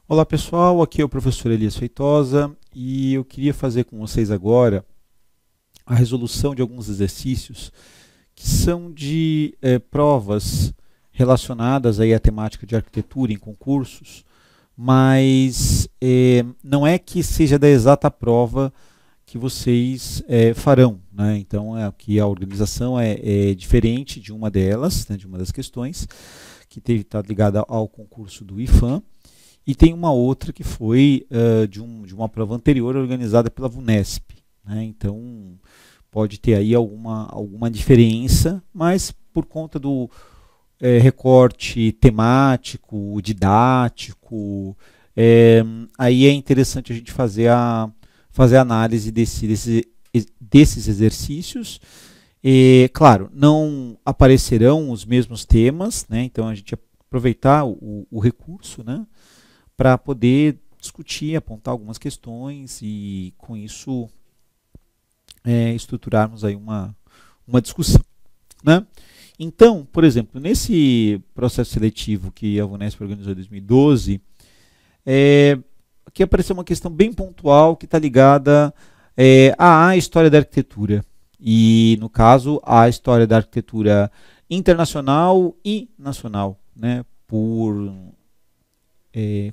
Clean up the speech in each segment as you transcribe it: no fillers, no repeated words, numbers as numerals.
Olá pessoal, aqui é o professor Elias Feitosa e eu queria fazer com vocês agora a resolução de alguns exercícios que são de provas relacionadas aí à temática de arquitetura em concursos, mas não é que seja da exata prova que vocês farão, né? Então aqui a organização é diferente de uma delas, né, de uma das questões que está ligada ao concurso do IFAM. E tem uma outra que foi de uma prova anterior organizada pela VUNESP, né? Então pode ter aí alguma diferença, mas por conta do recorte temático, didático, aí é interessante a gente fazer a análise desses exercícios. E, claro, não aparecerão os mesmos temas, né? Então a gente aproveitar o recurso, né, para poder discutir, apontar algumas questões e, com isso, estruturarmos aí uma discussão, né? Então, por exemplo, nesse processo seletivo que a VUNESP organizou em 2012, aqui apareceu uma questão bem pontual que está ligada à história da arquitetura. E, no caso, à história da arquitetura internacional e nacional, né, por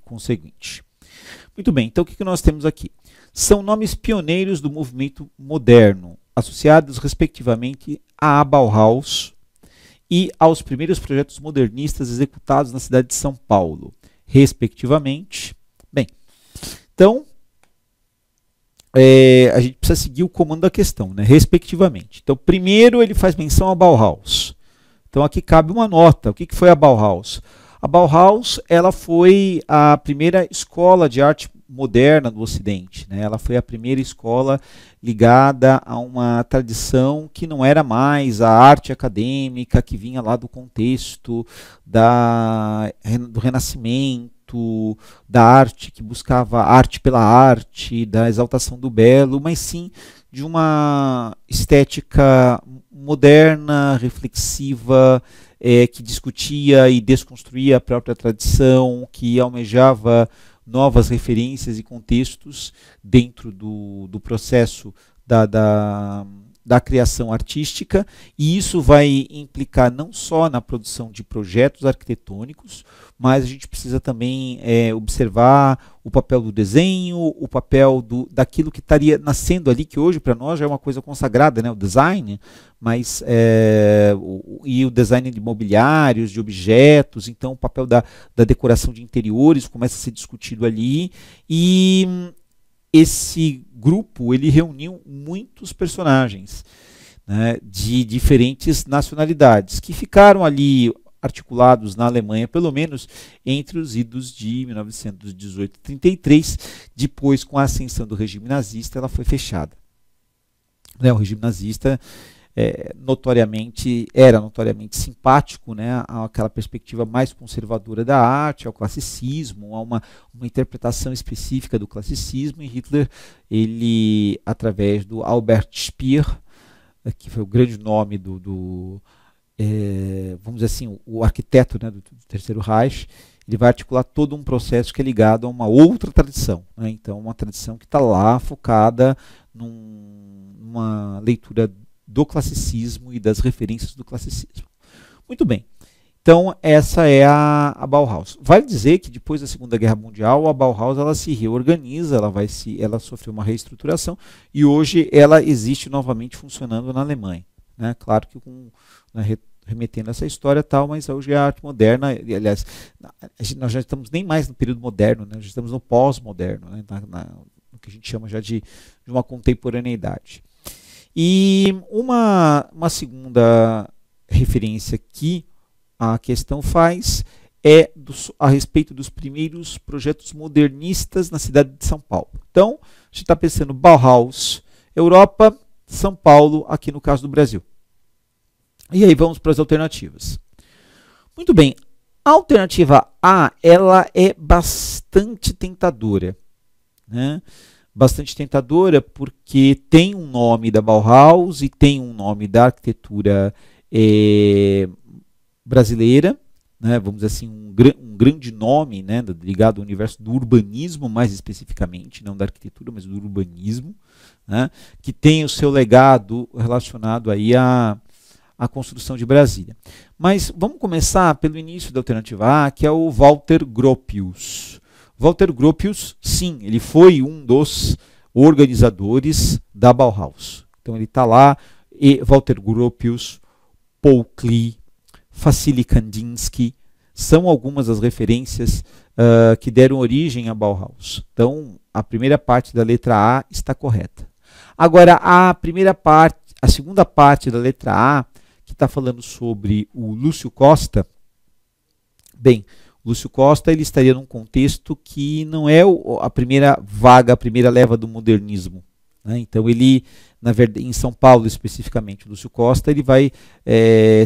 conseguinte. Muito bem, então o que nós temos aqui? São nomes pioneiros do movimento moderno, associados respectivamente à Bauhaus e aos primeiros projetos modernistas executados na cidade de São Paulo, respectivamente. Bem, então a gente precisa seguir o comando da questão, né? Respectivamente. Então, primeiro ele faz menção à Bauhaus. Então aqui cabe uma nota. O que foi a Bauhaus? A Bauhaus, ela foi a primeira escola de arte moderna do Ocidente, né? Ela foi a primeira escola ligada a uma tradição que não era mais a arte acadêmica, que vinha lá do contexto do Renascimento, da arte que buscava arte pela arte, da exaltação do belo, mas sim de uma estética moderna, reflexiva, que discutia e desconstruía a própria tradição, que almejava novas referências e contextos dentro do processo da criação artística, e isso vai implicar não só na produção de projetos arquitetônicos, mas a gente precisa também observar o papel do desenho, o papel daquilo que estaria nascendo ali, que hoje para nós já é uma coisa consagrada, né, o design, mas e o design de mobiliários, de objetos, então o papel da decoração de interiores começa a ser discutido ali, e esse grupo ele reuniu muitos personagens, né, de diferentes nacionalidades, que ficaram ali articulados na Alemanha, pelo menos entre os idos de 1918 e 33. Depois, com a ascensão do regime nazista, ela foi fechada. O regime nazista era notoriamente simpático, né, àquela perspectiva mais conservadora da arte, ao classicismo, a uma interpretação específica do classicismo, e Hitler, ele, através do Albert Speer, que foi o grande nome vamos dizer assim, o arquiteto, né, do Terceiro Reich, ele vai articular todo um processo que é ligado a uma outra tradição, né? Então, uma tradição que está lá focada numa leitura do classicismo e das referências do classicismo. Muito bem. Então, essa é a Bauhaus. Vale dizer que depois da Segunda Guerra Mundial, a Bauhaus ela se reorganiza, ela sofreu uma reestruturação e hoje ela existe novamente funcionando na Alemanha, né? Claro que remetendo a essa história tal, mas hoje é a arte moderna, aliás, nós já estamos nem mais no período moderno, né? Já estamos no pós-moderno, né? No que a gente chama já de uma contemporaneidade. E uma segunda referência que a questão faz a respeito dos primeiros projetos modernistas na cidade de São Paulo. Então, a gente está pensando Bauhaus, Europa, São Paulo, aqui no caso do Brasil. E aí vamos para as alternativas. Muito bem, a alternativa A, ela é bastante tentadora, né? Bastante tentadora porque tem um nome da Bauhaus e tem um nome da arquitetura brasileira, né? Vamos dizer assim, um grande nome, né, ligado ao universo do urbanismo, mais especificamente, não da arquitetura, mas do urbanismo, né, que tem o seu legado relacionado aí à construção de Brasília. Mas vamos começar pelo início da alternativa A, que é o Walter Gropius. Walter Gropius, sim, ele foi um dos organizadores da Bauhaus. Então ele está lá, e Walter Gropius, Paul Klee, Wassily Kandinsky, são algumas das referências que deram origem à Bauhaus. Então, a primeira parte da letra A está correta. Agora, a segunda parte da letra A, que está falando sobre o Lúcio Costa, bem, Lúcio Costa ele estaria num contexto que não é a primeira vaga, a primeira leva do modernismo, né? Então ele, na verdade, em São Paulo especificamente, Lúcio Costa ele vai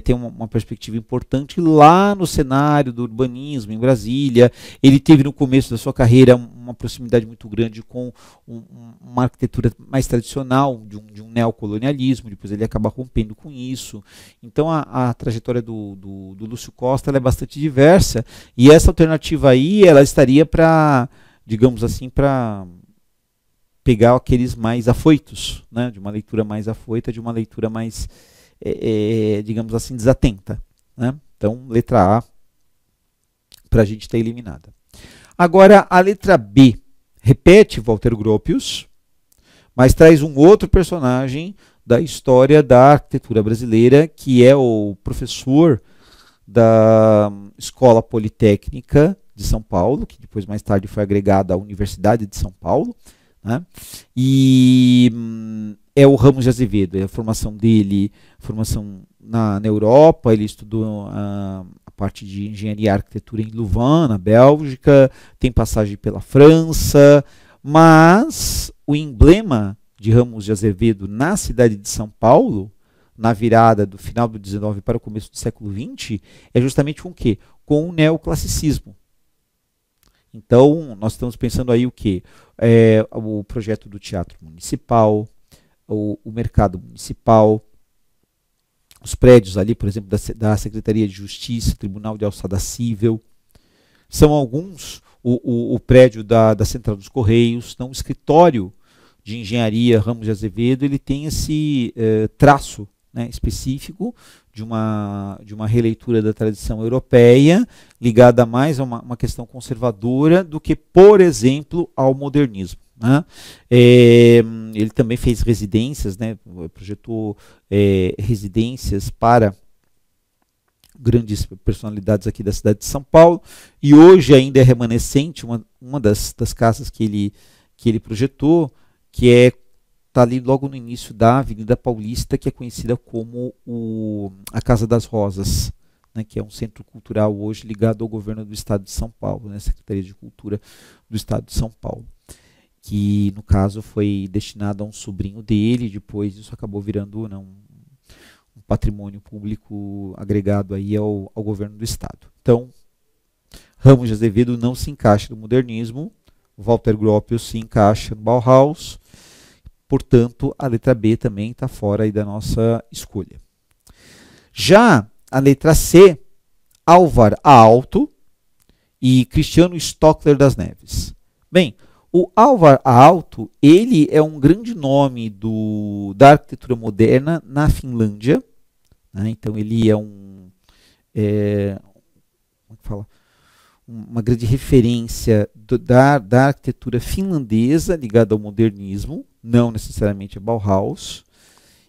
ter uma perspectiva importante lá no cenário do urbanismo em Brasília. Ele teve no começo da sua carreira uma proximidade muito grande com uma arquitetura mais tradicional, de um neocolonialismo, depois ele acaba rompendo com isso. Então a trajetória do Lúcio Costa ela é bastante diversa, e essa alternativa aí ela estaria para, digamos assim, para pegar aqueles mais afoitos, né, de uma leitura mais afoita, de uma leitura mais, digamos assim, desatenta, né? Então, letra A, para a gente estar eliminada. Agora, a letra B, repete Walter Gropius, mas traz um outro personagem da história da arquitetura brasileira, que é o professor da Escola Politécnica de São Paulo, que depois, mais tarde, foi agregada à Universidade de São Paulo, né? E é o Ramos de Azevedo. A formação dele, formação na Europa, ele estudou a parte de engenharia e arquitetura em Louvain, na Bélgica, tem passagem pela França, mas o emblema de Ramos de Azevedo na cidade de São Paulo, na virada do final do XIX para o começo do século XX, é justamente com o quê? Com o neoclassicismo. Então, nós estamos pensando aí o quê? O projeto do Teatro Municipal, o mercado municipal, os prédios ali, por exemplo, da Secretaria de Justiça, Tribunal de Alçada Cível, são alguns, o prédio da Central dos Correios, então o escritório de engenharia Ramos de Azevedo, ele tem esse traço, né, específico de uma releitura da tradição europeia, ligada mais a uma questão conservadora do que, por exemplo, ao modernismo, né? Ele também fez residências, né, projetou residências para grandes personalidades aqui da cidade de São Paulo, e hoje ainda é remanescente uma das casas que ele projetou, que está ali logo no início da Avenida Paulista, que é conhecida como a Casa das Rosas, né, que é um centro cultural hoje ligado ao governo do Estado de São Paulo, né, Secretaria de Cultura do Estado de São Paulo, que no caso foi destinado a um sobrinho dele, depois isso acabou virando, né, um patrimônio público agregado aí ao governo do Estado. Então, Ramos de Azevedo não se encaixa no modernismo, Walter Gropius se encaixa no Bauhaus. Portanto, a letra B também está fora aí da nossa escolha. Já a letra C, Álvar Aalto e Cristiano Stockler das Neves. Bem, o Álvar Aalto, ele é um grande nome da arquitetura moderna na Finlândia, né? Então ele é como é que fala? Uma grande referência da arquitetura finlandesa ligada ao modernismo, não necessariamente a Bauhaus.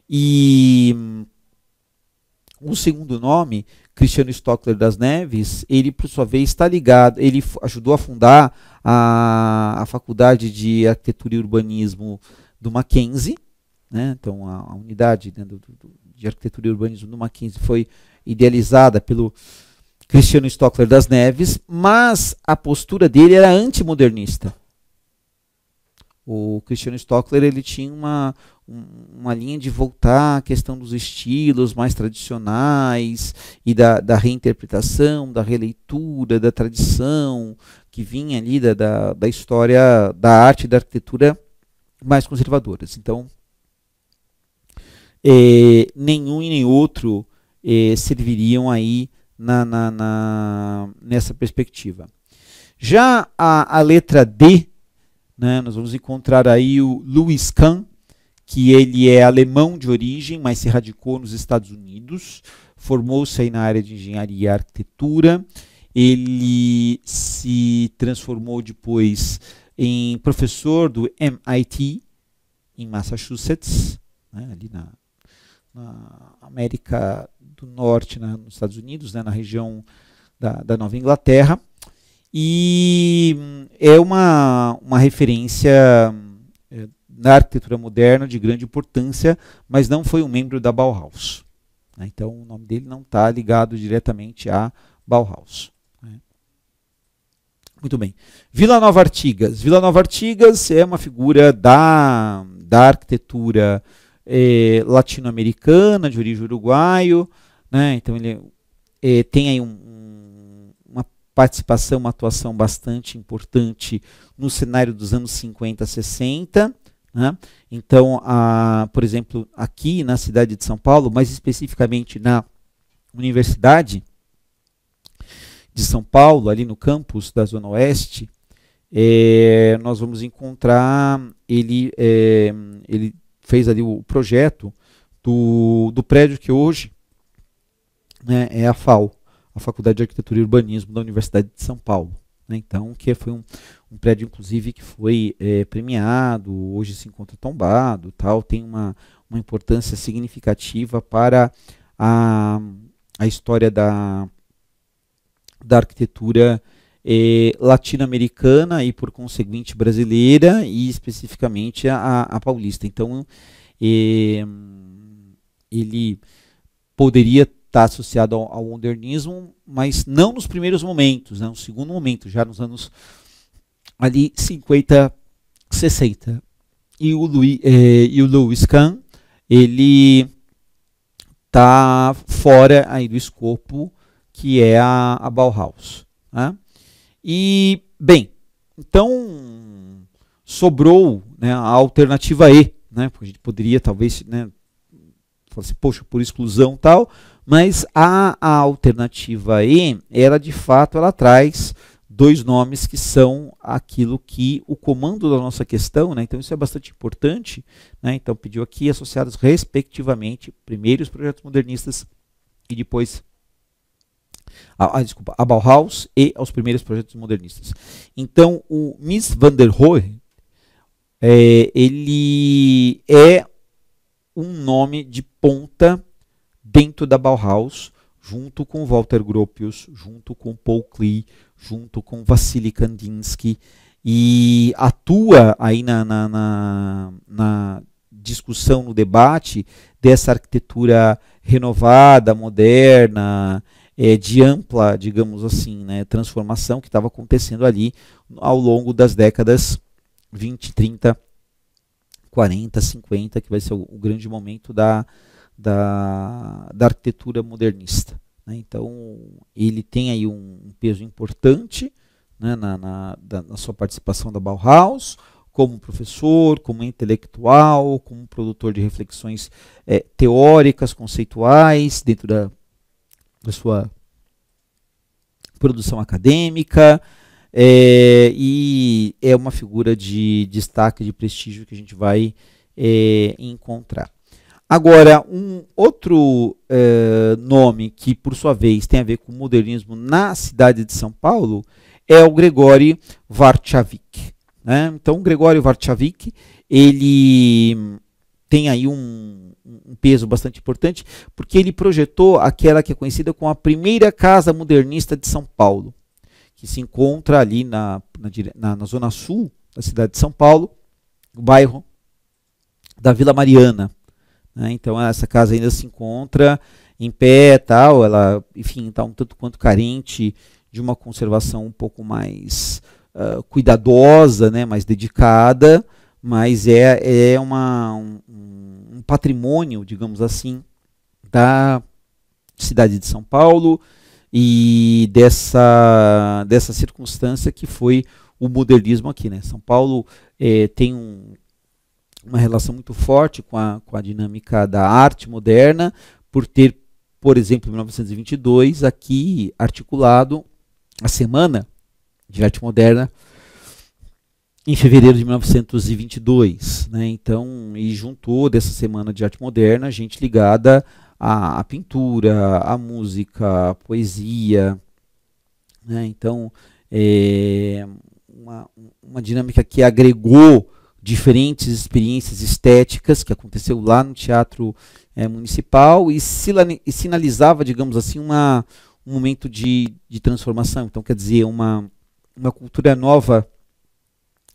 E o segundo nome, Cristiano Stockler das Neves, ele por sua vez está ligado, ele ajudou a fundar a Faculdade de Arquitetura e Urbanismo do Mackenzie, né? Então a unidade, né, de Arquitetura e Urbanismo do Mackenzie foi idealizada pelo Cristiano Stockler das Neves, mas a postura dele era antimodernista. O Cristiano Stockler ele tinha uma linha de voltar à questão dos estilos mais tradicionais e da reinterpretação, da releitura, da tradição, que vinha ali da história da arte e da arquitetura mais conservadoras. Então, nenhum e nem outro serviriam aí nessa perspectiva. Já a letra D, né, nós vamos encontrar aí o Louis Kahn, que ele é alemão de origem, mas se radicou nos Estados Unidos, formou-se aí na área de engenharia e arquitetura, ele se transformou depois em professor do MIT, em Massachusetts, né, ali na América do Norte, nos Estados Unidos, né, na região da Nova Inglaterra, e é uma referência na arquitetura moderna de grande importância, mas não foi um membro da Bauhaus. Né? Então o nome dele não está ligado diretamente à Bauhaus. Né? Muito bem. Vila Nova Artigas. Vila Nova Artigas é uma figura da arquitetura latino-americana, de origem uruguaio. Né? Então ele tem aí uma participação, uma atuação bastante importante no cenário dos anos 50, 60. Né? Então, por exemplo, aqui na cidade de São Paulo, mais especificamente na Universidade de São Paulo, ali no campus da Zona Oeste, nós vamos encontrar, ele fez ali o projeto do prédio que hoje, né, é a FAU, a Faculdade de Arquitetura e Urbanismo da Universidade de São Paulo. Né? Então, que foi um prédio, inclusive, que foi premiado, hoje se encontra tombado, tal, tem uma importância significativa para a história da arquitetura latino-americana e, por conseguinte, brasileira e, especificamente, a paulista. Então, ele poderia estar associado ao modernismo, mas não nos primeiros momentos, né? No segundo momento, já nos anos ali 50, 60. E o Louis Kahn, ele está fora aí do escopo que é a Bauhaus. Né? E, bem, então sobrou, né, a alternativa E, né, porque a gente poderia talvez, né, falar assim, poxa, por exclusão tal, mas a alternativa E, ela de fato, ela traz dois nomes que são aquilo que o comando da nossa questão, né, então isso é bastante importante, né, então pediu aqui associados respectivamente, primeiro os projetos modernistas e depois a Bauhaus e aos primeiros projetos modernistas. Então, o Mies van der Rohe, ele é um nome de ponta dentro da Bauhaus, junto com Walter Gropius, junto com Paul Klee, junto com Wassily Kandinsky, e atua aí na discussão, no debate dessa arquitetura renovada, moderna, de ampla, digamos assim, né, transformação que estava acontecendo ali ao longo das décadas 20, 30, 40, 50, que vai ser o grande momento da arquitetura modernista. Né? Então, ele tem aí um peso importante, né, na sua participação da Bauhaus, como professor, como intelectual, como produtor de reflexões teóricas, conceituais, dentro da sua produção acadêmica, e é uma figura de destaque, de prestígio que a gente vai encontrar. Agora, um outro nome que, por sua vez, tem a ver com o modernismo na cidade de São Paulo é o Gregóry Warchavik. Né? Então, o Gregóry Warchavik, ele tem aí um peso bastante importante, porque ele projetou aquela que é conhecida como a primeira casa modernista de São Paulo, que se encontra ali na zona sul da cidade de São Paulo, no bairro da Vila Mariana. Né? Então, essa casa ainda se encontra em pé, tal, ela, enfim, está um tanto quanto carente de uma conservação um pouco mais cuidadosa, né, mais dedicada, mas é um patrimônio, digamos assim, da cidade de São Paulo e dessa circunstância que foi o modernismo aqui. Né? São Paulo tem uma relação muito forte com a dinâmica da arte moderna, por ter por exemplo, em 1922, aqui articulado a Semana de Arte Moderna em fevereiro de 1922, né? Então, e juntou dessa Semana de Arte Moderna gente ligada à pintura, à música, à poesia, né? Então, uma dinâmica que agregou diferentes experiências estéticas, que aconteceu lá no Teatro Municipal, e sinalizava, digamos assim, um momento de transformação. Então, quer dizer, uma cultura nova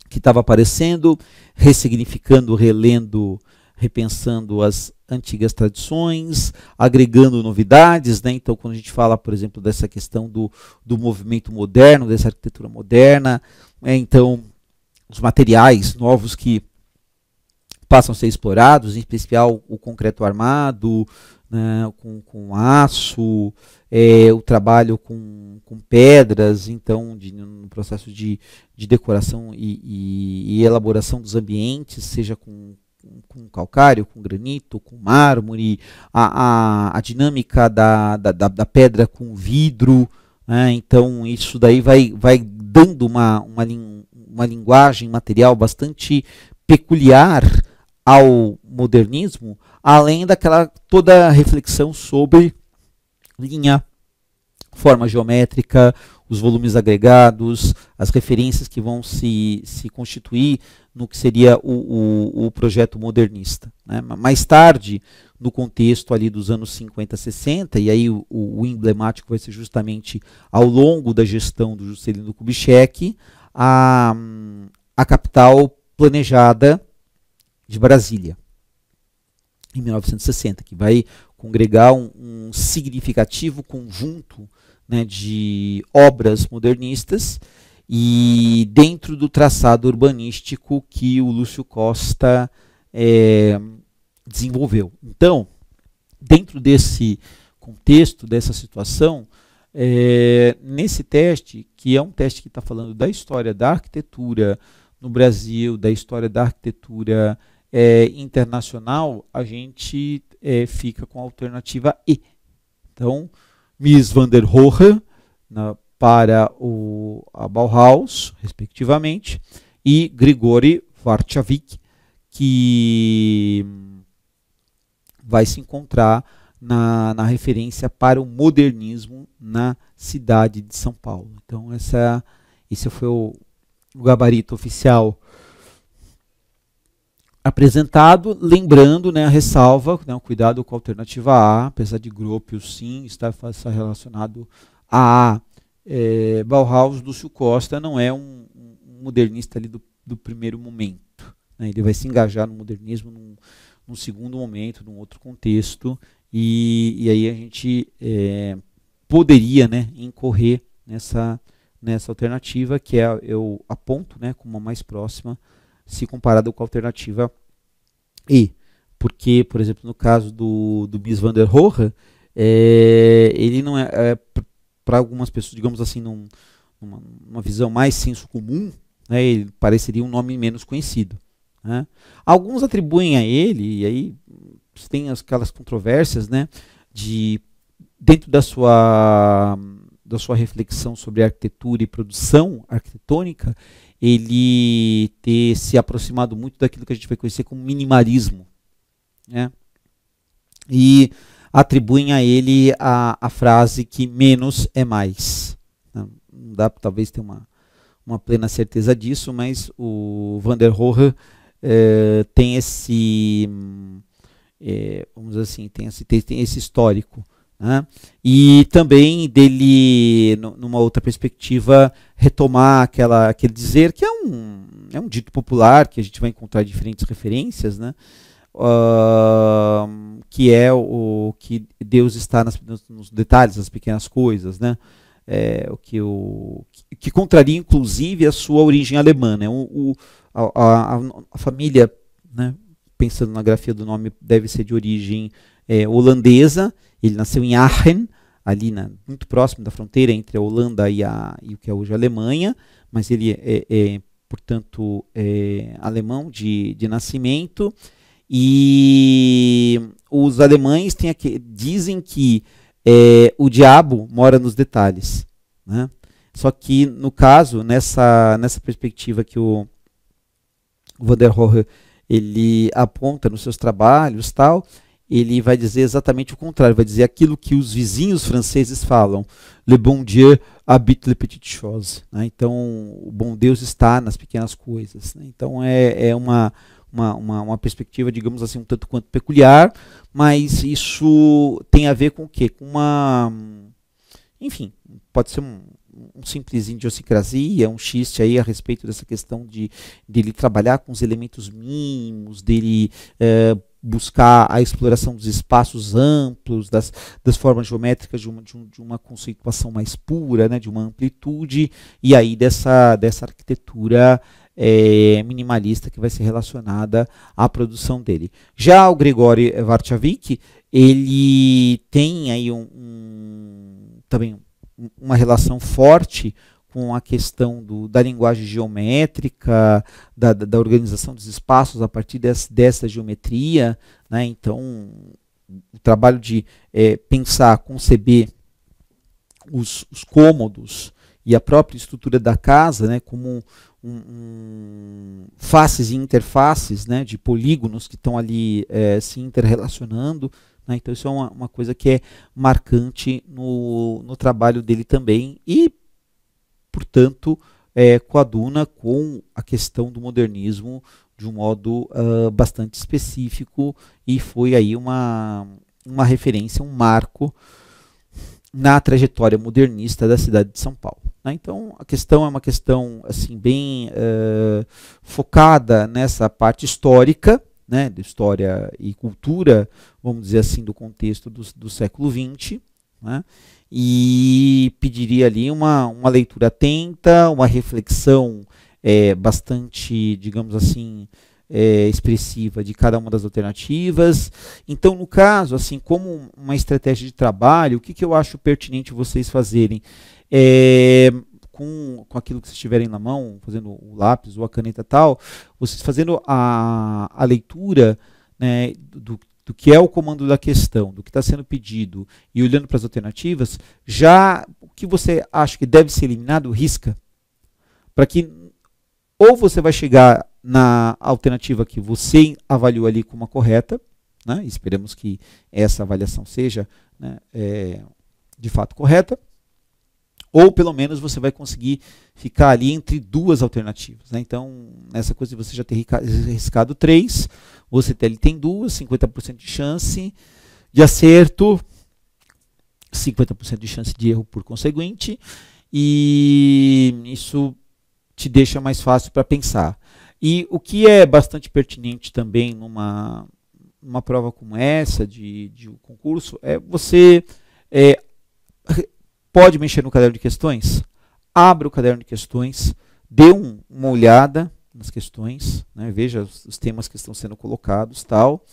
que estava aparecendo, ressignificando, relendo, repensando as antigas tradições, agregando novidades, né? Então, quando a gente fala, por exemplo, dessa questão do movimento moderno, dessa arquitetura moderna, então, os materiais novos que passam a ser explorados, em especial o concreto armado, né, com aço, o trabalho com pedras, então, no processo de decoração e elaboração dos ambientes, seja com calcário, com granito, com mármore, a dinâmica da pedra com vidro, né? Então isso daí vai dando uma linguagem material bastante peculiar ao modernismo, além daquela toda a reflexão sobre linha, forma geométrica, os volumes agregados, as referências que vão se constituir no que seria o projeto modernista, né? Mais tarde, no contexto ali dos anos 50, 60, e aí o emblemático vai ser justamente ao longo da gestão do Juscelino Kubitschek, a capital planejada de Brasília, em 1960, que vai congregar um significativo conjunto, né, de obras modernistas e dentro do traçado urbanístico que o Lúcio Costa desenvolveu. Então, dentro desse contexto, dessa situação, nesse teste, que é um teste que está falando da história da arquitetura no Brasil, da história da arquitetura internacional, a gente fica com a alternativa E. Então, Mies van der Rohe para a Bauhaus, respectivamente, e Grigori Varchavik, que vai se encontrar na referência para o modernismo na cidade de São Paulo. Então, esse foi o gabarito oficial apresentado, lembrando, né, a ressalva, né, o cuidado com a alternativa A, apesar de Gropius sim estar relacionado a Bauhaus. Lúcio Costa não é um modernista ali do primeiro momento, né? Ele vai se engajar no modernismo num segundo momento, num outro contexto, e aí a gente poderia, né, incorrer nessa alternativa, que eu aponto, né, como a mais próxima, se comparado com a alternativa E. Porque, por exemplo, no caso do Mies van der Rohe, ele não para algumas pessoas, digamos assim, numa visão mais senso comum, né, ele pareceria um nome menos conhecido, né? Alguns atribuem a ele, e aí tem aquelas controvérsias, né, dentro da sua reflexão sobre arquitetura e produção arquitetônica, ele ter se aproximado muito daquilo que a gente vai conhecer como minimalismo, né? E atribuem a ele a frase que menos é mais. Não dá para talvez ter uma plena certeza disso, mas o Van der Rohe tem esse, vamos dizer assim, tem esse histórico, né? E também dele, numa outra perspectiva, retomar aquele dizer que é um dito popular, que a gente vai encontrar diferentes referências, né? Que é o que Deus está nos detalhes, nas pequenas coisas, né? Que contraria inclusive a sua origem alemã, né? A família, né, pensando na grafia do nome, deve ser de origem holandesa. Ele nasceu em Aachen, ali muito próximo da fronteira entre a Holanda e o que é hoje a Alemanha, mas ele portanto, alemão de nascimento. E os alemães dizem que o diabo mora nos detalhes, né? Só que, no caso, nessa perspectiva que o Van der Rohe ele aponta nos seus trabalhos, tal, ele vai dizer exatamente o contrário, vai dizer aquilo que os vizinhos franceses falam: Le bon Dieu habite les petites choses, né? Então, o bom Deus está nas pequenas coisas, né? Então, é uma perspectiva, digamos assim, um tanto quanto peculiar, mas isso tem a ver com o quê? Com uma... Enfim, pode ser um simples idiosincrasia, um xiste aí a respeito dessa questão dele trabalhar com os elementos mínimos, dele buscar a exploração dos espaços amplos, das formas geométricas de uma conceituação mais pura, né, de uma amplitude, e aí dessa arquitetura minimalista que vai ser relacionada à produção dele. Já o Grigori Varchavik, ele tem aí também uma relação forte com a questão da linguagem geométrica, da organização dos espaços a partir dessa geometria, né? Então, o trabalho de pensar, conceber os cômodos e a própria estrutura da casa, né, como faces e interfaces, né, de polígonos que estão ali se interrelacionando. Então isso é uma coisa que é marcante no trabalho dele também e, portanto, coaduna com a questão do modernismo de um modo bastante específico e foi aí uma referência, um marco na trajetória modernista da cidade de São Paulo. Então a questão é uma questão assim, bem focada nessa parte histórica, né, de história e cultura, vamos dizer assim, do contexto do século XX, né, e pediria ali uma leitura atenta, uma reflexão bastante, digamos assim, expressiva de cada uma das alternativas. Então, no caso, assim, como uma estratégia de trabalho, o que eu acho pertinente vocês fazerem? Com aquilo que vocês tiverem na mão, fazendo o lápis ou a caneta e tal, vocês fazendo a leitura, né, do que é o comando da questão, do que está sendo pedido, e olhando para as alternativas, já o que você acha que deve ser eliminado, risca, para que ou você vai chegar na alternativa que você avaliou ali como a correta, né, esperamos que essa avaliação seja, né, de fato correta, ou pelo menos você vai conseguir ficar ali entre duas alternativas, né? Então, nessa coisa de você já ter riscado 3, você tem 2, 50% de chance de acerto, 50% de chance de erro por conseguinte, e isso te deixa mais fácil para pensar. E o que é bastante pertinente também numa prova como essa de concurso é você pode mexer no caderno de questões, abra o caderno de questões, dê uma olhada nas questões, né, veja os temas que estão sendo colocados, tal.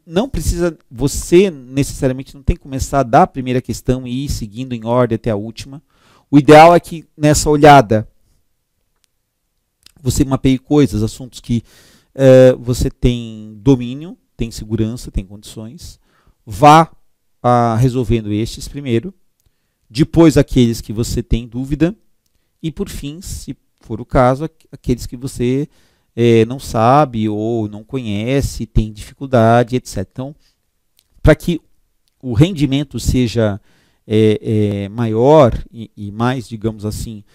Não precisa, você necessariamente não tem que começar da primeira questão e ir seguindo em ordem até a última. O ideal é que nessa olhada você mapeie coisas, assuntos que você tem domínio, tem segurança, tem condições, vá resolvendo estes primeiro, depois aqueles que você tem dúvida e, por fim, se for o caso, aqueles que você não sabe ou não conhece, tem dificuldade, etc. Então, para que o rendimento seja maior e mais, digamos assim,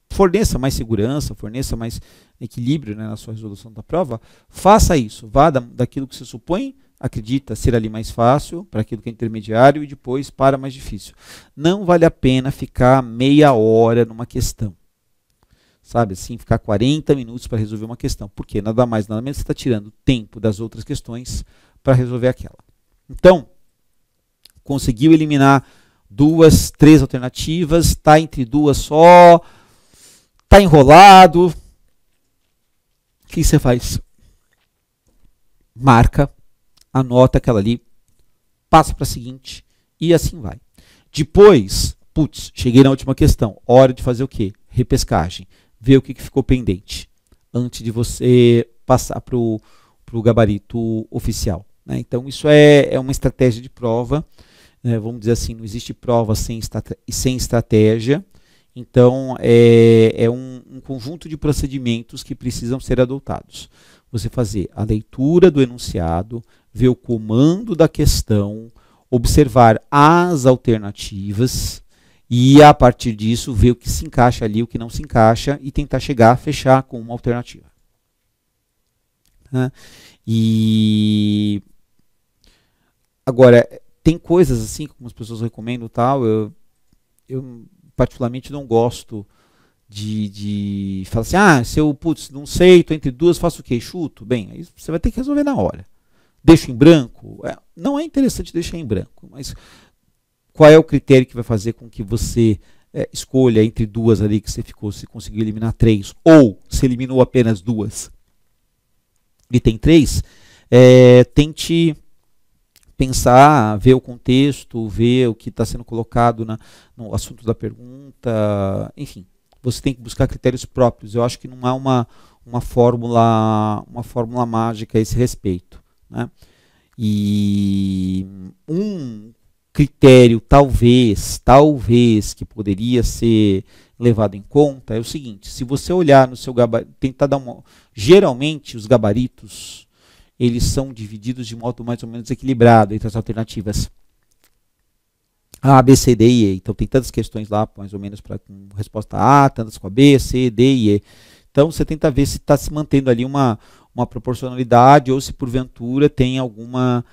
forneça mais segurança, forneça mais equilíbrio, né, na sua resolução da prova, faça isso, vá daquilo que você supõe, acredita ser ali mais fácil, para aquilo que é intermediário, e depois para mais difícil. Não vale a pena ficar meia hora numa questão. Sabe, assim, ficar 40 minutos para resolver uma questão. Porque nada mais, nada menos, você está tirando tempo das outras questões para resolver aquela. Então, conseguiu eliminar 2, 3 alternativas, está entre 2 só, está enrolado. O que você faz? Marca, anota aquela ali, passa para a seguinte e assim vai. Depois, putz, cheguei na última questão. Hora de fazer o quê? Repescagem. Ver o que ficou pendente antes de você passar para o gabarito oficial. né? Então, isso é uma estratégia de prova, né? Vamos dizer assim, não existe prova sem estratégia. Então, é um conjunto de procedimentos que precisam ser adotados. Você fazer a leitura do enunciado, ver o comando da questão, observar as alternativas e, a partir disso, ver o que se encaixa ali, o que não se encaixa e tentar fechar com uma alternativa. Né? E agora, tem coisas assim, como as pessoas recomendam tal, eu particularmente não gosto de falar assim, se eu, não sei, estou entre duas, faço o quê? Chuto? Bem, aí você vai ter que resolver na hora. Deixo em branco? Não é interessante deixar em branco, mas qual é o critério que vai fazer com que você escolha entre duas ali que você conseguiu eliminar 3, ou se eliminou apenas 2 e tem 3, tente pensar, ver o contexto, ver o que está sendo colocado no assunto da pergunta, enfim, você tem que buscar critérios próprios. Eu acho que não há uma fórmula mágica a esse respeito, né? E um critério talvez que poderia ser levado em conta é o seguinte: se você olhar no seu gabarito, tentar dar geralmente os gabaritos eles são divididos de modo mais ou menos equilibrado entre as alternativas A, B, C, D e E. Então tem tantas questões lá, mais ou menos, com resposta A, tantas com a B, C, D e E. Então você tenta ver se está se mantendo ali uma proporcionalidade ou se porventura tem alguma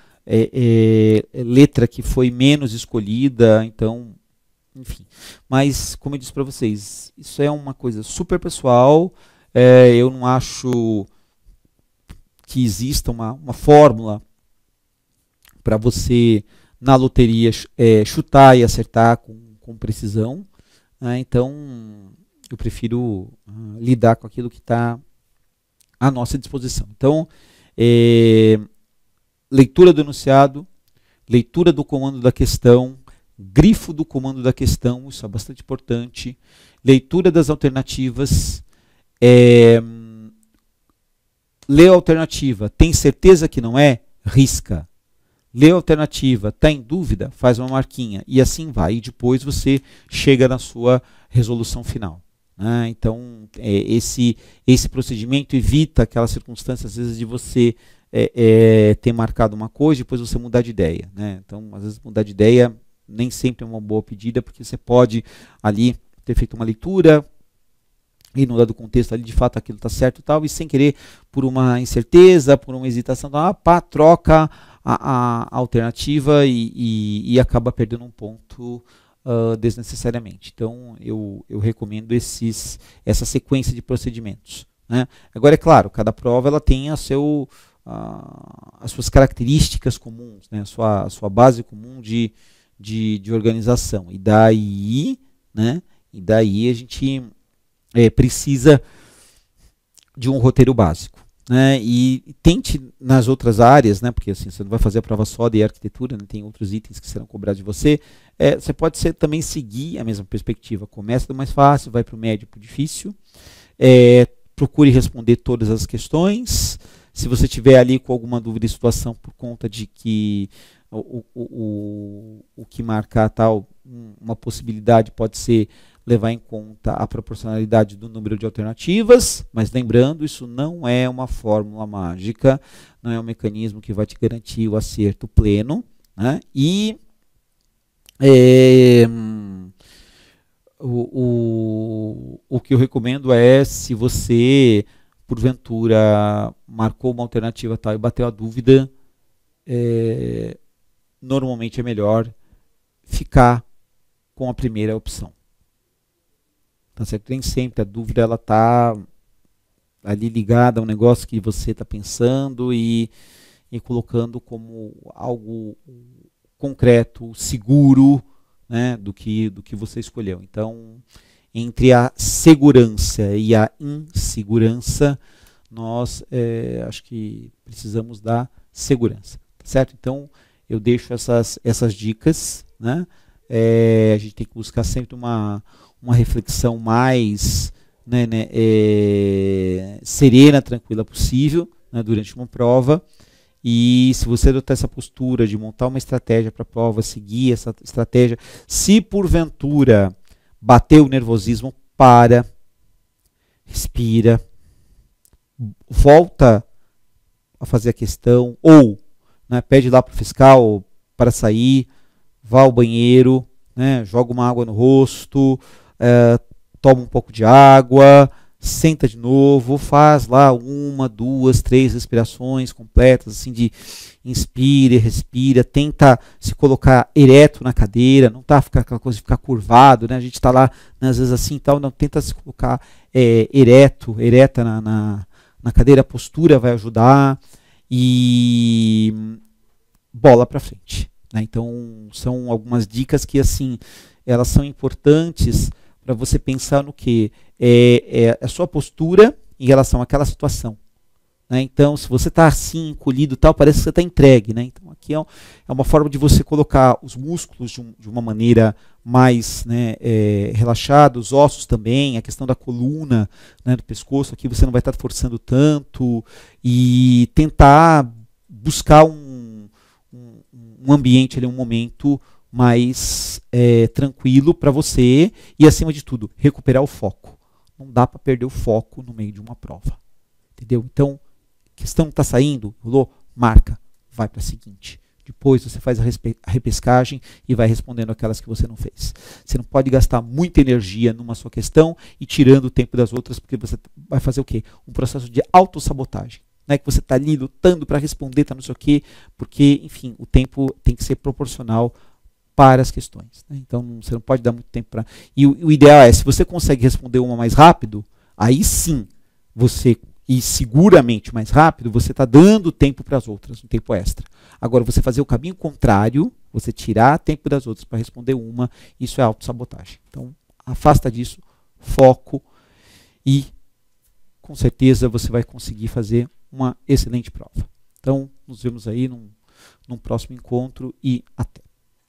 letra que foi menos escolhida. Então, enfim. Mas, como eu disse para vocês, isso é uma coisa super pessoal. Eu não acho que exista uma fórmula para você, na loteria, chutar e acertar com precisão. Né? Então, eu prefiro lidar com aquilo que está à nossa disposição. Então, leitura do enunciado, leitura do comando da questão, grifo do comando da questão, isso é bastante importante, leitura das alternativas, lê a alternativa, tem certeza que não é? Risca. Lê a alternativa, está em dúvida? Faz uma marquinha. E assim vai. E depois você chega na sua resolução final. Né? Então, esse procedimento evita aquelas circunstâncias, às vezes, de você ter marcado uma coisa e depois você mudar de ideia. Né? Então, às vezes, mudar de ideia nem sempre é uma boa pedida, porque você pode ali ter feito uma leitura, e no dado contexto ali, de fato, aquilo está certo e tal, e sem querer, por uma incerteza, por uma hesitação, troca a alternativa e acaba perdendo um ponto desnecessariamente. Então, eu recomendo essa sequência de procedimentos. Né? Agora, é claro, cada prova ela tem as suas características comuns, né? a sua base comum de organização. E daí a gente precisa de um roteiro básico, né? E tente nas outras áreas, né? Porque assim, você não vai fazer a prova só de arquitetura, né? Tem outros itens que serão cobrados de você. Você pode também seguir a mesma perspectiva. Começa do mais fácil, vai para o médio, para o difícil. Procure responder todas as questões. Se você tiver ali com alguma dúvida e situação por conta de que o que marcar tal, uma possibilidade pode ser levar em conta a proporcionalidade do número de alternativas, mas lembrando, isso não é uma fórmula mágica, não é um mecanismo que vai te garantir o acerto pleno, né? E o que eu recomendo é, se você, porventura, marcou uma alternativa tal e bateu a dúvida, normalmente é melhor ficar com a primeira opção. Tá certo? Nem sempre a dúvida ela está ali ligada a um negócio que você está pensando e colocando como algo concreto, seguro, né, do que você escolheu. Então, entre a segurança e a insegurança, nós acho que precisamos da segurança. Tá certo? Então, eu deixo essas dicas, né? A gente tem que buscar sempre uma reflexão mais serena, tranquila possível, né, durante uma prova, E se você adotar essa postura de montar uma estratégia para a prova, seguir essa estratégia, se porventura bater o nervosismo, para, respira, volta a fazer a questão, ou, né, pede lá para o fiscal para sair, vá ao banheiro, né, joga uma água no rosto, toma um pouco de água, senta de novo, faz lá 1, 2, 3 respirações completas, assim, de inspira, respira, tenta se colocar ereto na cadeira, não tá aquela coisa de ficar curvado, né? A gente está lá, né, às vezes assim, tal, não, tenta se colocar ereta na cadeira, a postura vai ajudar, e bola para frente, né? Então são algumas dicas que, assim, elas são importantes para você pensar no que é a sua postura em relação àquela situação, né? Então, se você está assim, encolhido, tal, parece que você está entregue, né? Então, aqui é uma forma de você colocar os músculos de uma maneira mais, né, relaxada, os ossos também, a questão da coluna, né, do pescoço, aqui você não vai estar forçando tanto, e tentar buscar um ambiente, um momento mais tranquilo para você, e, acima de tudo, recuperar o foco. Não dá para perder o foco no meio de uma prova. Entendeu? Então, questão está saindo, rolou, marca, vai para a seguinte. Depois você faz a repescagem e vai respondendo aquelas que você não fez. Você não pode gastar muita energia numa sua questão e tirando o tempo das outras, porque você vai fazer o quê? Um processo de autossabotagem. Né, que você está ali lutando para responder, tá não sei o quê, porque, enfim, o tempo tem que ser proporcional para as questões, né? Então você não pode dar muito tempo para. E o ideal é, se você consegue responder uma mais rápido, aí sim, e seguramente mais rápido, você está dando tempo para as outras, um tempo extra. Agora, você fazer o caminho contrário, você tirar tempo das outras para responder uma, isso é autossabotagem. Então, afasta disso, foco, e com certeza você vai conseguir fazer uma excelente prova. Então, nos vemos aí num próximo encontro, e até.